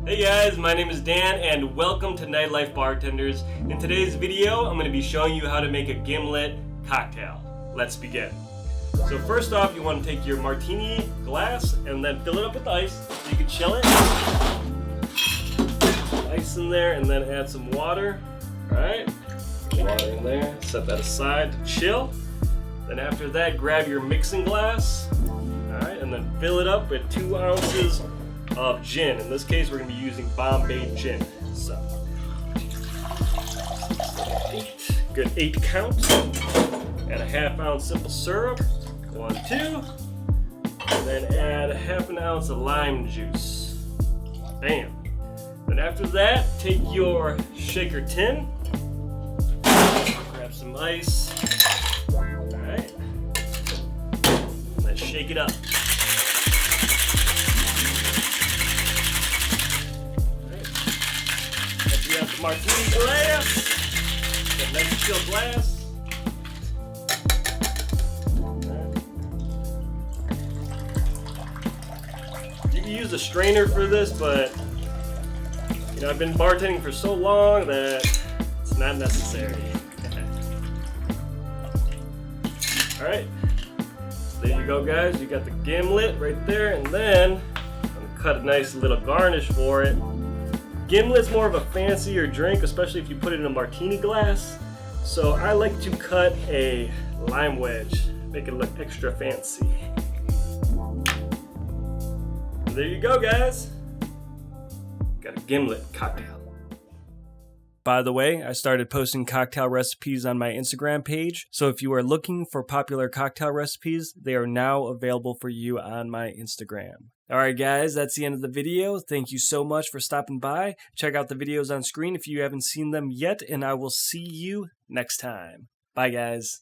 Hey guys, my name is Dan and welcome to Nightlife Bartenders. In today's video, I'm going to be showing you how to make a Gimlet cocktail. Let's begin. So first off, you want to take your martini glass and then fill it up with ice so you can chill it. Ice in there and then add some water. Alright, water in there, set that aside to chill. Then after that, grab your mixing glass. Alright, and then fill it up with 2 ounces of gin. In this case, we're going to be using Bombay gin. So, good 8 count. Add a ½ ounce simple syrup. 1, 2. And then add ½ ounce of lime juice. Bam. Then after that, take your shaker tin. Grab some ice. Alright. Then shake it up. Martini glass, a nice chill glass. You can use a strainer for this, but you know I've been bartending for so long that it's not necessary. All right, there you go, guys. You got the gimlet right there, and then I'm gonna cut a nice little garnish for it. Gimlet's more of a fancier drink, especially if you put it in a martini glass. So I like to cut a lime wedge, make it look extra fancy. And there you go, guys. Got a Gimlet cocktail. By the way, I started posting cocktail recipes on my Instagram page. So if you are looking for popular cocktail recipes, they are now available for you on my Instagram. Alright guys, that's the end of the video. Thank you so much for stopping by. Check out the videos on screen if you haven't seen them yet, and I will see you next time. Bye guys.